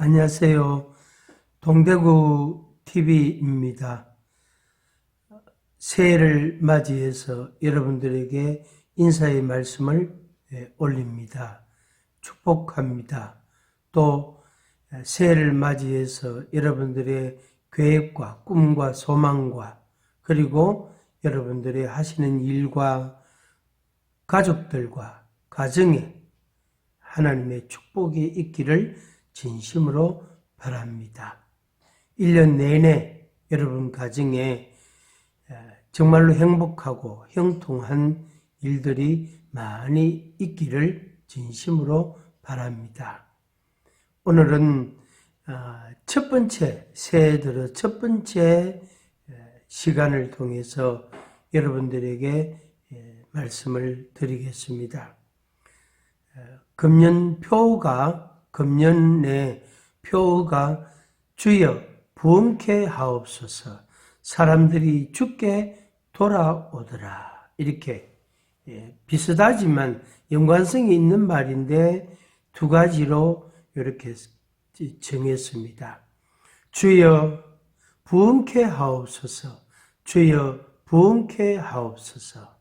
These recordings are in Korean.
안녕하세요. 동대구 TV입니다. 새해를 맞이해서 여러분들에게 인사의 말씀을 올립니다. 축복합니다. 또 새해를 맞이해서 여러분들의 계획과 꿈과 소망과 그리고 여러분들의 하시는 일과 가족들과 가정에 하나님의 축복이 있기를 진심으로 바랍니다. 1년 내내 여러분 가정에 정말로 행복하고 형통한 일들이 많이 있기를 진심으로 바랍니다. 오늘은 첫 번째, 새해 들어 첫 번째 시간을 통해서 여러분들에게 말씀을 드리겠습니다. 금년의 표가 주여 부흥케 하옵소서 사람들이 주께 돌아오더라. 이렇게 비슷하지만 연관성이 있는 말인데 두 가지로 이렇게 정했습니다. 주여 부흥케 하옵소서 주여 부흥케 하옵소서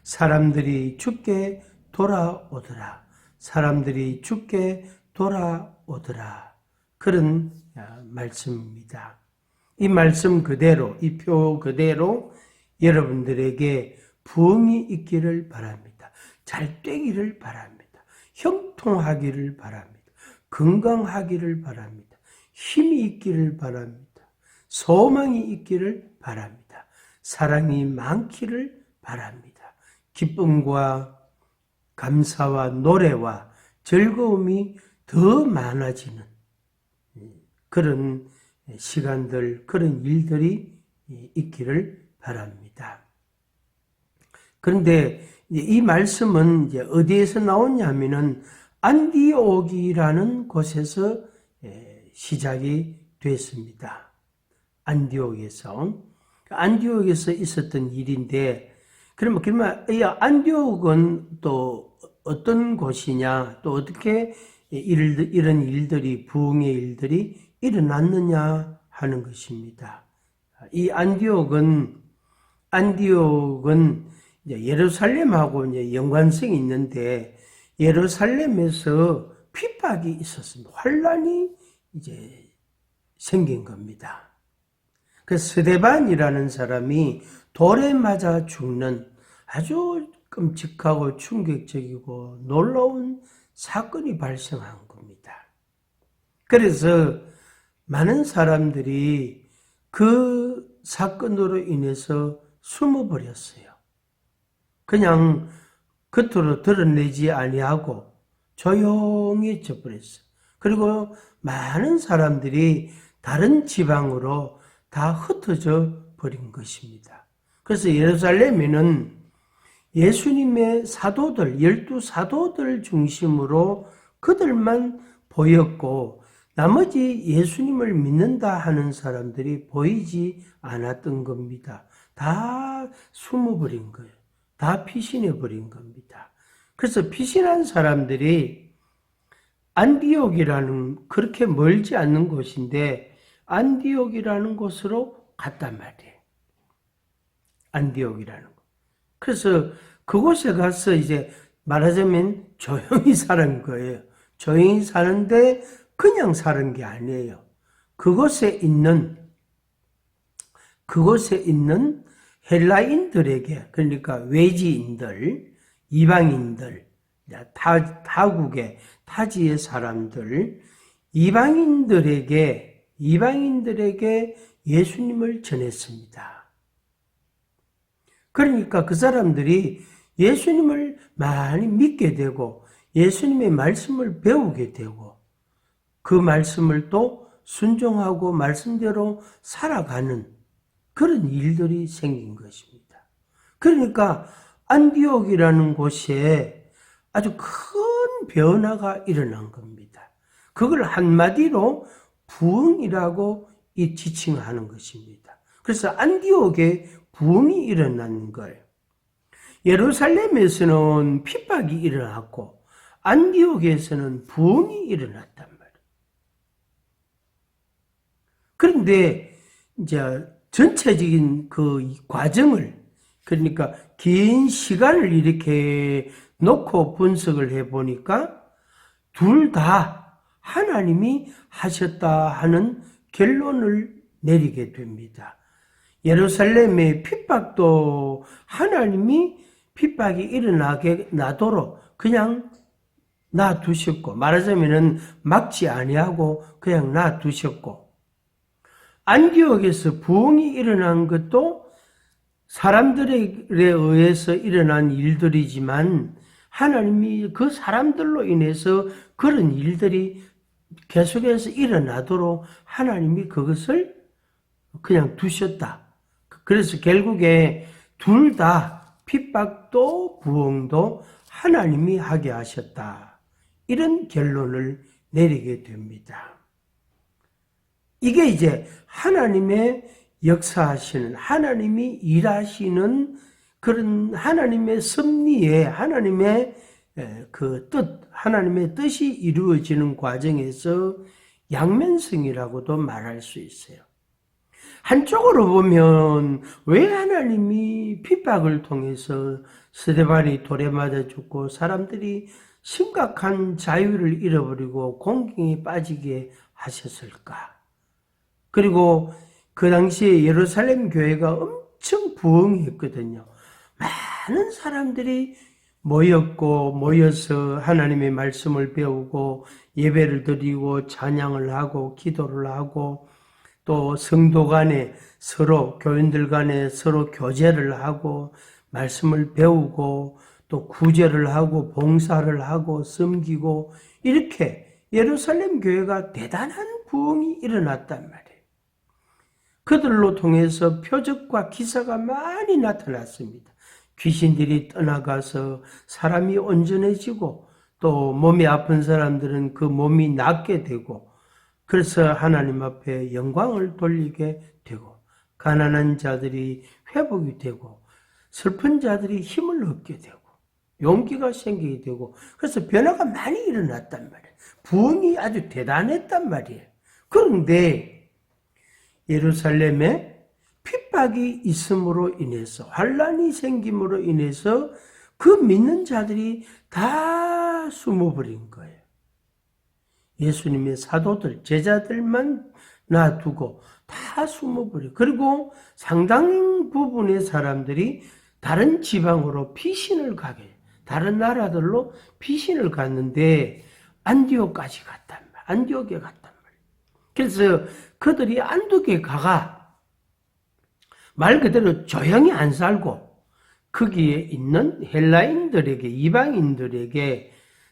사람들이 주께 돌아오더라. 사람들이 주께 돌아오더라. 그런 말씀입니다. 이 말씀 그대로, 이 표 그대로 여러분들에게 부흥이 있기를 바랍니다. 잘 되기를 바랍니다. 형통하기를 바랍니다. 건강하기를 바랍니다. 힘이 있기를 바랍니다. 소망이 있기를 바랍니다. 사랑이 많기를 바랍니다. 기쁨과 감사와 노래와 즐거움이 더 많아지는 그런 시간들, 그런 일들이 있기를 바랍니다. 그런데 이 말씀은 이제 어디에서 나오냐면은 안디옥이라는 곳에서 시작이 됐습니다. 안디옥에서 있었던 일인데, 그러면 이 안디옥은 또 어떤 곳이냐, 또 어떻게 이런 일들이, 부흥의 일들이 일어났느냐 하는 것입니다. 이 안디옥은 이제 예루살렘하고 이제 연관성이 있는데, 예루살렘에서 핍박이 있었습니다. 환란이 이제 생긴 겁니다. 그 스데반이라는 사람이 돌에 맞아 죽는 아주 끔찍하고 충격적이고 놀라운 사건이 발생한 겁니다. 그래서 많은 사람들이 그 사건으로 인해서 숨어버렸어요. 그냥 겉으로 드러내지 아니하고 조용히 져버렸어요. 그리고 많은 사람들이 다른 지방으로 다 흩어져 버린 것입니다. 그래서 예루살렘에는 예수님의 사도들, 12사도들 중심으로 그들만 보였고 나머지 예수님을 믿는다 하는 사람들이 보이지 않았던 겁니다. 다 숨어버린 거예요. 다 피신해버린 겁니다. 그래서 피신한 사람들이 안디옥이라는 그렇게 멀지 않는 곳인데 안디옥이라는 곳으로 갔단 말이에요. 안디옥이라는 곳. 그래서 그곳에 가서 이제 말하자면 조용히 사는 거예요. 조용히 사는데 그냥 사는 게 아니에요. 그곳에 있는 헬라인들에게, 그러니까 외지인들, 이방인들, 타국의 타지의 사람들, 이방인들에게 예수님을 전했습니다. 그러니까 그 사람들이 예수님을 많이 믿게 되고 예수님의 말씀을 배우게 되고 그 말씀을 또 순종하고 말씀대로 살아가는 그런 일들이 생긴 것입니다. 그러니까 안디옥이라는 곳에 아주 큰 변화가 일어난 겁니다. 그걸 한마디로 부흥이라고 지칭하는 것입니다. 그래서 안디옥에 부흥이 일어난 거예요. 예루살렘에서는 핍박이 일어났고 안디옥에서는 부흥이 일어났단 말이에요. 그런데 이제 전체적인 그 과정을, 그러니까 긴 시간을 이렇게 놓고 분석을 해보니까 둘 다 하나님이 하셨다 하는 결론을 내리게 됩니다. 예루살렘의 핍박도 하나님이 핍박이 일어나게 나도록 그냥 놔두셨고, 말하자면은 막지 아니하고 그냥 놔두셨고, 안디옥에서 부흥이 일어난 것도 사람들에 의해서 일어난 일들이지만 하나님이 그 사람들로 인해서 그런 일들이 계속해서 일어나도록 하나님이 그것을 그냥 두셨다. 그래서 결국에 둘 다 핍박도 부흥도 하나님이 하게 하셨다. 이런 결론을 내리게 됩니다. 이게 이제 하나님의 역사하시는, 하나님이 일하시는 그런 하나님의 섭리에 하나님의 그 뜻, 하나님의 뜻이 이루어지는 과정에서 양면성이라고도 말할 수 있어요. 한쪽으로 보면 왜 하나님이 핍박을 통해서 스데반이 돌에 맞아 죽고 사람들이 심각한 자유를 잃어버리고 공경에 빠지게 하셨을까? 그리고 그 당시에 예루살렘 교회가 엄청 부흥했거든요. 많은 사람들이 모여서 하나님의 말씀을 배우고 예배를 드리고 찬양을 하고 기도를 하고 또 성도 간에 서로 교인들 간에 서로 교제를 하고 말씀을 배우고 또 구제를 하고 봉사를 하고 섬기고 이렇게 예루살렘 교회가 대단한 부흥이 일어났단 말이에요. 그들로 통해서 표적과 기사가 많이 나타났습니다. 귀신들이 떠나가서 사람이 온전해지고 또 몸이 아픈 사람들은 그 몸이 낫게 되고 그래서 하나님 앞에 영광을 돌리게 되고 가난한 자들이 회복이 되고 슬픈 자들이 힘을 얻게 되고 용기가 생기게 되고 그래서 변화가 많이 일어났단 말이에요. 부흥이 아주 대단했단 말이에요. 그런데 예루살렘에 핍박이 있음으로 인해서 환란이 생김으로 인해서 그 믿는 자들이 다 숨어버린 거예요. 예수님의 사도들, 제자들만 놔두고 다 숨어버려. 그리고 상당 부분의 사람들이 다른 지방으로 피신을 가게 해요. 다른 나라들로 피신을 갔는데 안디옥까지 갔단 말이에요. 안디옥에 갔단 말이에요. 그래서 그들이 안디옥에 가가 말 그대로 조용히 안 살고 거기에 있는 헬라인들에게, 이방인들에게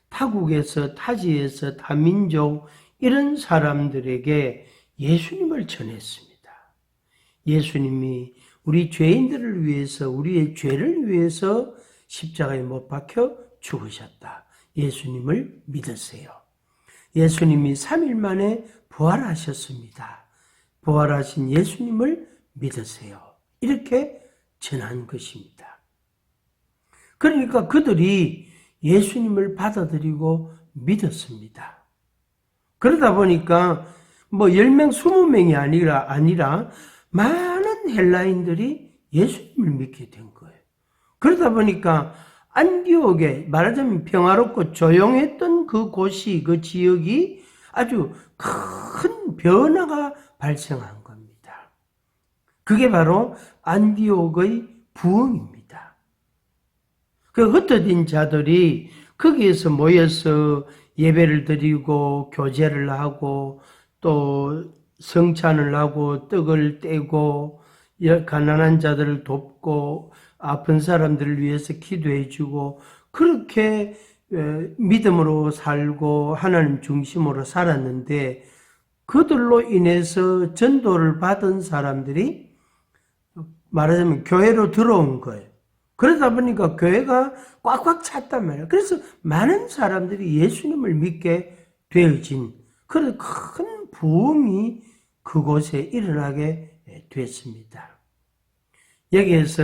타국에서 타지에서 다민족 이런 사람들에게 예수님을 전했습니다. 예수님이 우리 죄인들을 위해서 우리의 죄를 위해서 십자가에 못 박혀 죽으셨다. 예수님을 믿으세요. 예수님이 3일 만에 부활하셨습니다. 부활하신 예수님을 믿으세요. 이렇게 전한 것입니다. 그러니까 그들이 예수님을 받아들이고 믿었습니다. 그러다 보니까 뭐 10명, 20명이 아니라 많은 헬라인들이 예수님을 믿게 된 거예요. 그러다 보니까 안디옥에 말하자면 평화롭고 조용했던 그 곳이, 그 지역이 아주 큰 변화가 발생한 겁니다. 그게 바로 안디옥의 부흥입니다. 그 흩어진 자들이 거기에서 모여서 예배를 드리고 교제를 하고 또 성찬을 하고 떡을 떼고 가난한 자들을 돕고 아픈 사람들을 위해서 기도해 주고 그렇게 믿음으로 살고 하나님 중심으로 살았는데 그들로 인해서 전도를 받은 사람들이 말하자면 교회로 들어온 거예요. 그러다 보니까 교회가 꽉꽉 찼단 말이에요. 그래서 많은 사람들이 예수님을 믿게 되어진 그런 큰 부흥이 그곳에 일어나게 됐습니다. 여기에서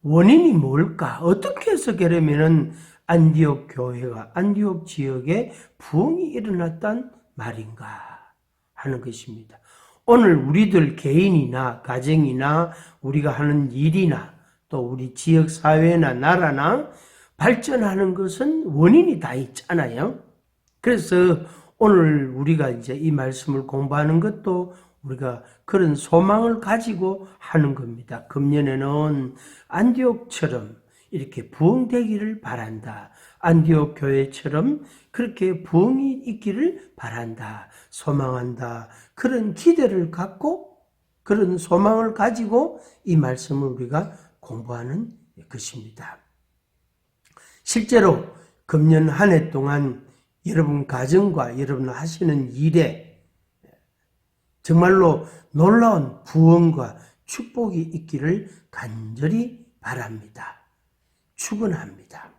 원인이 뭘까? 어떻게 해서 그러면은 안디옥 교회가 안디옥 지역에 부흥이 일어났단 말인가 하는 것입니다. 오늘 우리들 개인이나 가정이나 우리가 하는 일이나 또 우리 지역 사회나 나라나 발전하는 것은 원인이 다 있잖아요. 그래서 오늘 우리가 이제 이 말씀을 공부하는 것도 우리가 그런 소망을 가지고 하는 겁니다. 금년에는 안디옥처럼 이렇게 부흥되기를 바란다. 안디옥 교회처럼 그렇게 부흥이 있기를 바란다. 소망한다. 그런 기대를 갖고 그런 소망을 가지고 이 말씀을 우리가 공부하는 것입니다. 실제로 금년 한 해 동안 여러분 가정과 여러분 하시는 일에 정말로 놀라운 부흥과 축복이 있기를 간절히 바랍니다. 축원합니다.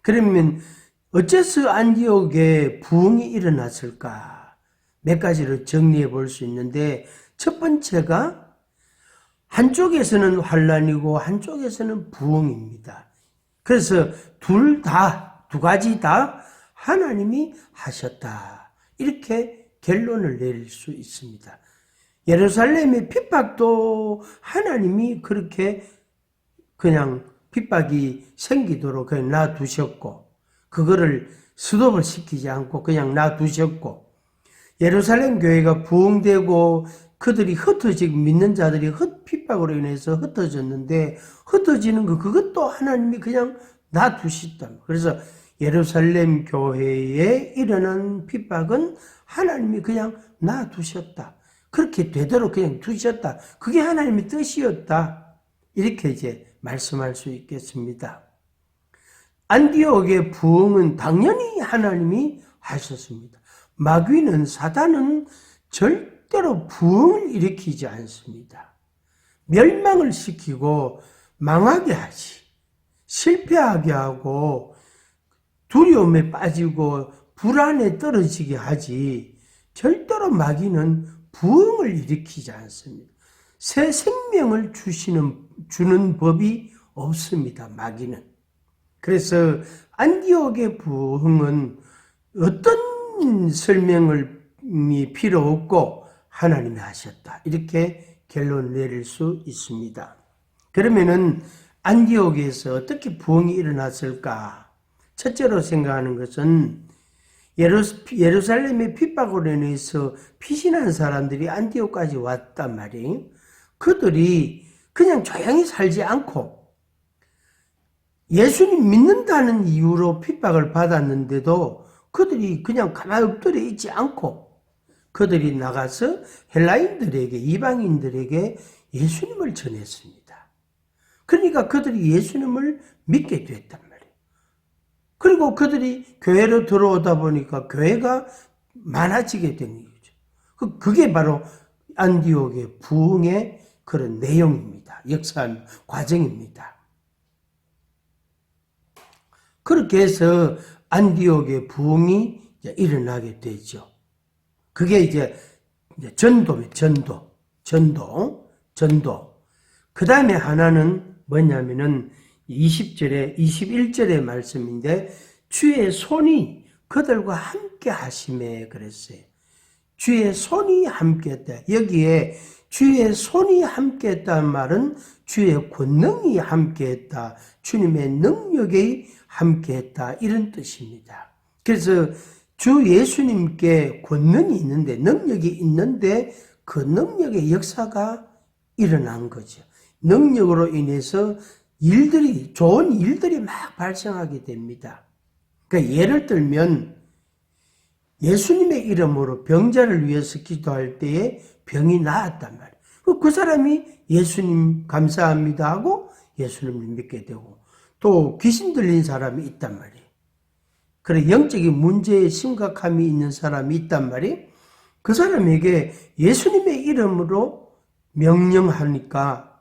그러면 어째서 안디옥에 부흥이 일어났을까? 몇 가지로 정리해 볼 수 있는데 첫 번째가 한쪽에서는 환란이고 한쪽에서는 부흥입니다. 그래서 두 가지 다 하나님이 하셨다. 이렇게 결론을 내릴 수 있습니다. 예루살렘의 핍박도 하나님이 그렇게 그냥 핍박이 생기도록 그냥 놔두셨고 그거를 스톱을 시키지 않고 그냥 놔두셨고 예루살렘 교회가 부흥되고 그들이 흩어지고 믿는 자들이 핍박으로 인해서 흩어졌는데 흩어지는 그것도 하나님이 그냥 놔두셨다. 그래서 예루살렘 교회에 일어난 핍박은 하나님이 그냥 놔두셨다. 그렇게 되도록 그냥 두셨다. 그게 하나님의 뜻이었다. 이렇게 이제 말씀할 수 있겠습니다. 안디옥의 부흥은 당연히 하나님이 하셨습니다. 마귀는 사단은 절대로 부흥을 일으키지 않습니다. 멸망을 시키고 망하게 하지. 실패하게 하고 두려움에 빠지고 불안에 떨어지게 하지. 절대로 마귀는 부흥을 일으키지 않습니다. 새 생명을 주는 법이 없습니다. 마귀는. 그래서 안디옥의 부흥은 어떤 설명이 필요 없고 하나님이 하셨다. 이렇게 결론을 내릴 수 있습니다. 그러면은 안디옥에서 어떻게 부흥이 일어났을까? 첫째로 생각하는 것은 예루살렘의 핍박으로 인해서 피신한 사람들이 안디옥까지 왔단 말이에요. 그들이 그냥 조용히 살지 않고 예수님 믿는다는 이유로 핍박을 받았는데도 그들이 그냥 가만히 엎드려 있지 않고 그들이 나가서 헬라인들에게 이방인들에게 예수님을 전했습니다. 그러니까 그들이 예수님을 믿게 됐단 말이에요. 그리고 그들이 교회로 들어오다 보니까 교회가 많아지게 된 거죠. 그게 바로 안디옥의 부흥의 그런 내용입니다. 역사 과정입니다. 그렇게 해서 안디옥의 부흥이 일어나게 되죠. 그게 이제 전도입니다. 전도. 그 다음에 하나는 뭐냐면은 20절에 21절의 말씀인데 주의 손이 그들과 함께 하심에 그랬어요. 주의 손이 함께 했다. 여기에 주의 손이 함께 했다는 말은 주의 권능이 함께 했다. 주님의 능력이 함께 했다. 이런 뜻입니다. 그래서 주 예수님께 권능이 있는데 능력이 있는데 그 능력의 역사가 일어난 거죠. 능력으로 인해서 좋은 일들이 막 발생하게 됩니다. 그러니까 예를 들면 예수님의 이름으로 병자를 위해서 기도할 때에 병이 나았단 말이에요. 그 사람이 예수님 감사합니다 하고 예수님을 믿게 되고 또 귀신 들린 사람이 있단 말이에요. 그래 영적인 문제에 심각함이 있는 사람이 있단 말이에요. 그 사람에게 예수님의 이름으로 명령한다.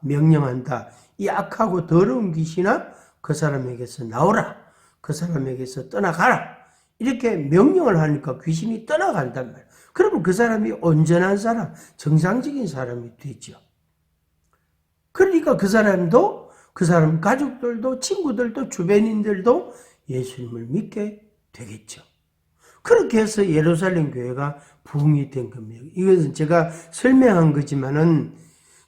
이 악하고 더러운 귀신아 그 사람에게서 나오라. 그 사람에게서 떠나가라. 이렇게 명령을 하니까 귀신이 떠나간단 말이에요. 그러면 그 사람이 온전한 사람, 정상적인 사람이 되죠. 그러니까 그 사람 가족들도 친구들도 주변인들도 예수님을 믿게 되겠죠. 그렇게 해서 예루살렘 교회가 부흥이 된 겁니다. 이것은 제가 설명한 거지만은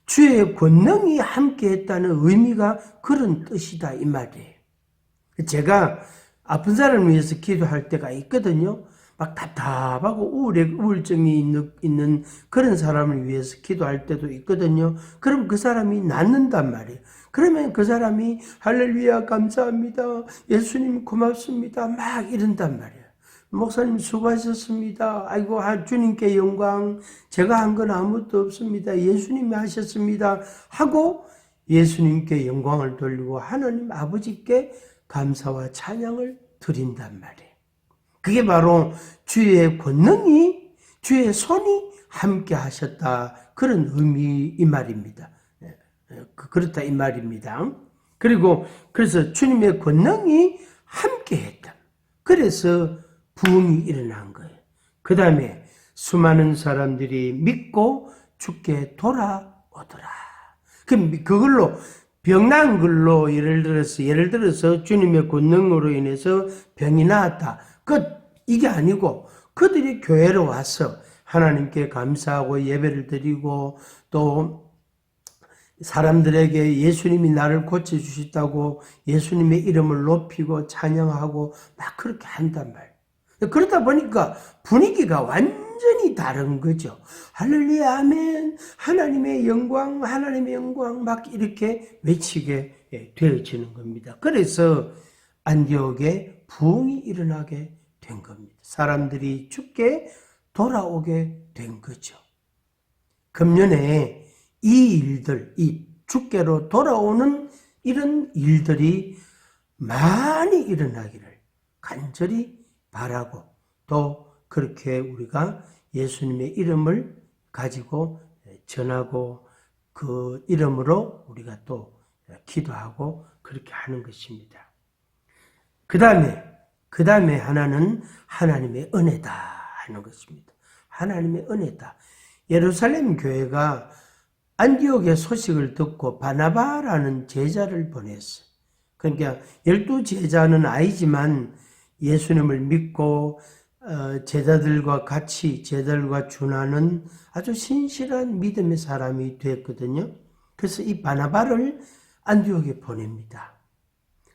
주의 권능이 함께 했다는 의미가 그런 뜻이다 이 말이에요. 제가 아픈 사람을 위해서 기도할 때가 있거든요. 막 답답하고 우울증이 있는 그런 사람을 위해서 기도할 때도 있거든요. 그럼 그 사람이 낫는단 말이에요. 그러면 그 사람이 할렐루야 감사합니다. 예수님 고맙습니다. 막 이런단 말이에요. 목사님 수고하셨습니다. 아이고 주님께 영광. 제가 한 건 아무것도 없습니다. 예수님이 하셨습니다. 하고 예수님께 영광을 돌리고 하나님 아버지께 감사와 찬양을 드린단 말이에요. 그게 바로 주의 권능이, 주의 손이 함께 하셨다. 그런 의미 이 말입니다. 그렇다 이 말입니다. 그래서 주님의 권능이 함께 했다. 그래서 부흥이 일어난 거예요. 그 다음에 수많은 사람들이 믿고 주께 돌아오더라. 그걸로 병난 걸로 예를 들어서 주님의 권능으로 인해서 병이 나았다. 이게 아니고 그들이 교회로 와서 하나님께 감사하고 예배를 드리고 또 사람들에게 예수님이 나를 고쳐주셨다고 예수님의 이름을 높이고 찬양하고 막 그렇게 한단 말이에요. 그러다 보니까 분위기가 완전히 다른 거죠. 할렐루야 아멘 하나님의 영광 막 이렇게 외치게 되어지는 겁니다. 그래서 안디옥에 부흥이 일어나게 된 겁니다. 사람들이 주께 돌아오게 된 거죠. 금년에 이 주께로 돌아오는 이런 일들이 많이 일어나기를 간절히 바라고 또 그렇게 우리가 예수님의 이름을 가지고 전하고 그 이름으로 우리가 또 기도하고 그렇게 하는 것입니다. 그 다음에 하나는 하나님의 은혜다 하는 것입니다. 하나님의 은혜다. 예루살렘 교회가 안디옥의 소식을 듣고 바나바라는 제자를 보냈어요. 그러니까 12제자는 아니지만 예수님을 믿고 제자들과 같이 제자들과 준하는 아주 신실한 믿음의 사람이 됐거든요. 그래서 이 바나바를 안디옥에 보냅니다.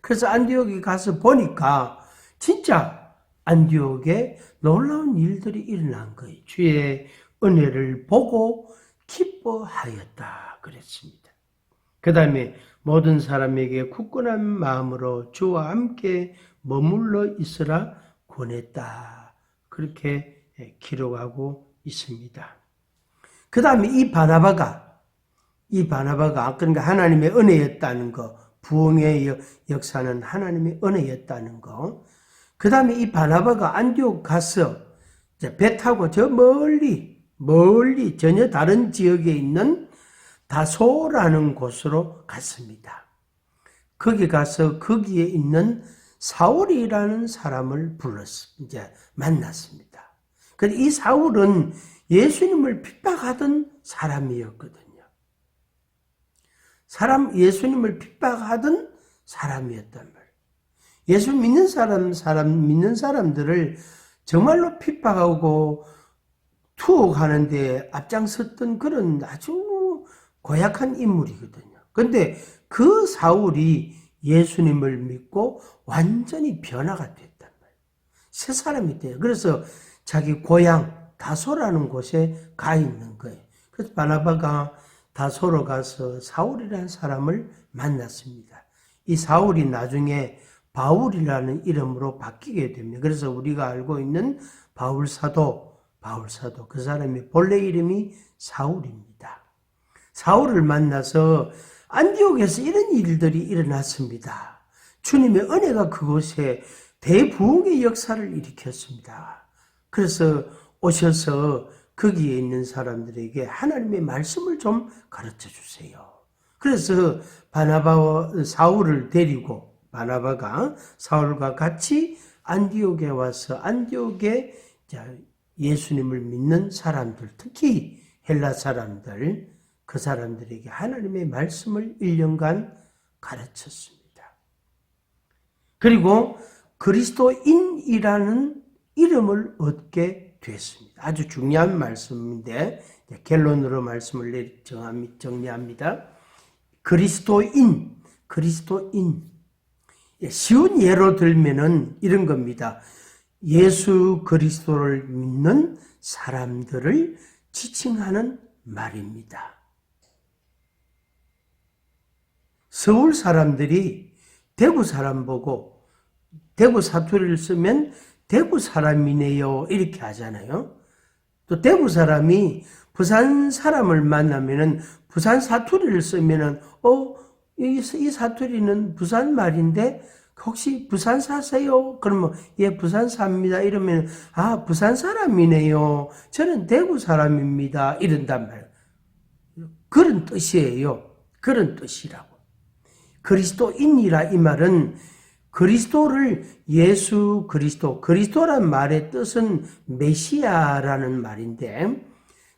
그래서 안디옥에 가서 보니까 진짜 안디옥에 놀라운 일들이 일어난 거예요. 주의 은혜를 보고 기뻐하였다 그랬습니다. 그 다음에 모든 사람에게 굳건한 마음으로 주와 함께 머물러 있으라 권했다. 그렇게 기록하고 있습니다. 그 다음에 이 바나바가 그러니까 하나님의 은혜였다는 거, 부흥의 역사는 하나님의 은혜였다는 거. 그 다음에 이 바나바가 안디옥 가서 배 타고 저 멀리 전혀 다른 지역에 있는 다소라는 곳으로 갔습니다. 거기 가서 거기에 있는 사울이라는 사람을 만났습니다. 근데 이 사울은 예수님을 핍박하던 사람이었거든요. 예수님을 핍박하던 사람이었단 말이에요. 예수 믿는 믿는 사람들을 정말로 핍박하고 투옥하는데 앞장섰던 그런 아주 고약한 인물이거든요. 근데 그 사울이 예수님을 믿고 완전히 변화가 됐단 말이에요. 새 사람이 돼요. 그래서 자기 고향 다소라는 곳에 가 있는 거예요. 그래서 바나바가 다소로 가서 사울이라는 사람을 만났습니다. 이 사울이 나중에 바울이라는 이름으로 바뀌게 됩니다. 그래서 우리가 알고 있는 바울 사도 그 사람의 본래 이름이 사울입니다. 사울을 만나서 안디옥에서 이런 일들이 일어났습니다. 주님의 은혜가 그곳에 대부흥의 역사를 일으켰습니다. 그래서 오셔서 거기에 있는 사람들에게 하나님의 말씀을 좀 가르쳐 주세요. 그래서 바나바와 사울을 데리고 바나바가 사울과 같이 안디옥에 와서 안디옥에 예수님을 믿는 사람들, 특히 헬라 사람들, 그 사람들에게 하나님의 말씀을 1년간 가르쳤습니다. 그리고 그리스도인이라는 이름을 얻게 됐습니다. 아주 중요한 말씀인데 결론으로 말씀을 정리합니다. 그리스도인. 쉬운 예로 들면은 이런 겁니다. 예수 그리스도를 믿는 사람들을 지칭하는 말입니다. 서울 사람들이 대구 사람 보고 대구 사투리를 쓰면 대구 사람이네요 이렇게 하잖아요. 또 대구 사람이 부산 사람을 만나면은 부산 사투리를 쓰면은 이 사투리는 부산 말인데 혹시 부산 사세요? 그러면 예 부산 삽니다 이러면 부산 사람이네요. 저는 대구 사람입니다 이런단 말이에요. 그런 뜻이에요. 그런 뜻이라고. 그리스도인이라 이 말은 그리스도를 예수 그리스도란 말의 뜻은 메시아라는 말인데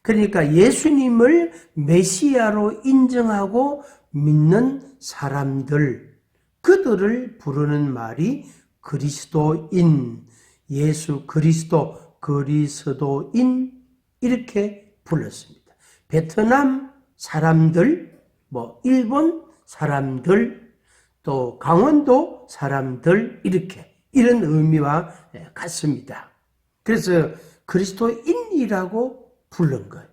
그러니까 예수님을 메시아로 인정하고 믿는 사람들 그들을 부르는 말이 그리스도인, 예수 그리스도인 이렇게 불렀습니다. 베트남 사람들, 일본 사람들, 또 강원도 사람들 이런 의미와 같습니다. 그래서 그리스도인이라고 부른 거예요.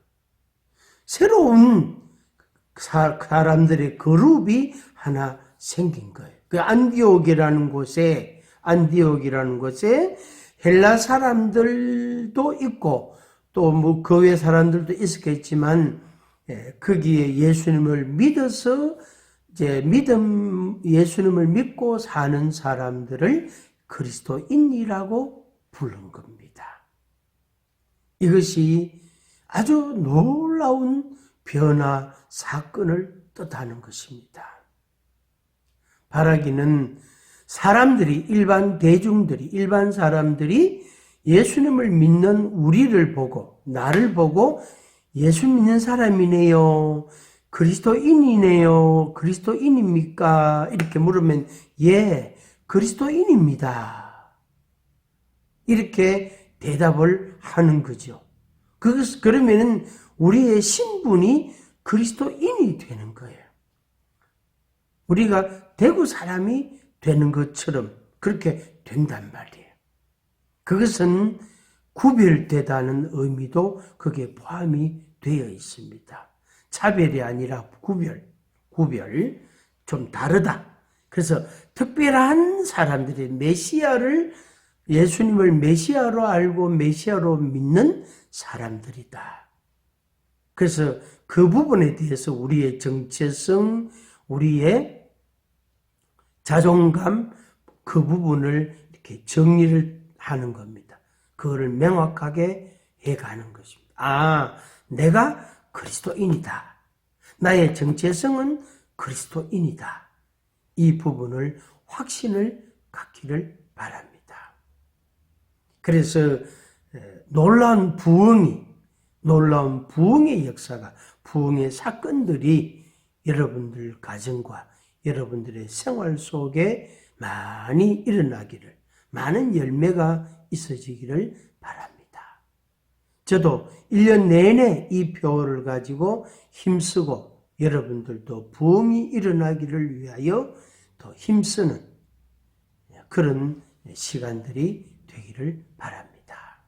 새로운 사람들의 그룹이 하나 생긴 거예요. 그 안디옥이라는 곳에 헬라 사람들도 있고 또 그 외 사람들도 있었겠지만 거기에 예수님을 믿어서 예수님을 믿고 사는 사람들을 그리스도인이라고 부른 겁니다. 이것이 아주 놀라운 변화 사건을 뜻하는 것입니다. 바라기는 일반 사람들이 예수님을 믿는 우리를 보고 나를 보고 예수 믿는 사람이네요. 그리스도인이네요. 그리스도인입니까? 이렇게 물으면 예, 그리스도인입니다. 이렇게 대답을 하는 거죠. 그러면은 우리의 신분이 그리스도인이 되는 거예요. 우리가 대구 사람이 되는 것처럼 그렇게 된단 말이에요. 그것은 구별되다는 의미도 거기에 포함이 되어 있습니다. 차별이 아니라 구별, 좀 다르다. 그래서 특별한 사람들이 예수님을 메시아로 알고 메시아로 믿는 사람들이다. 그래서 그 부분에 대해서 우리의 정체성, 우리의 자존감, 그 부분을 이렇게 정리를 하는 겁니다. 그거를 명확하게 해가는 것입니다. 내가 그리스도인이다. 나의 정체성은 그리스도인이다. 이 부분을 확신을 갖기를 바랍니다. 그래서 놀라운 부흥의 역사가, 부흥의 사건들이 여러분들 가정과 여러분들의 생활 속에 많이 일어나기를, 많은 열매가 있어지기를 바랍니다. 저도 1년 내내 이 표를 가지고 힘쓰고 여러분들도 부흥이 일어나기를 위하여 더 힘쓰는 그런 시간들이 되기를 바랍니다.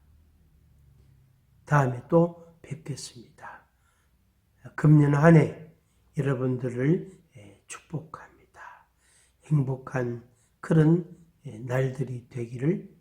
다음에 또 뵙겠습니다. 금년 한 해 여러분들을 축복합니다. 행복한 그런 날들이 되기를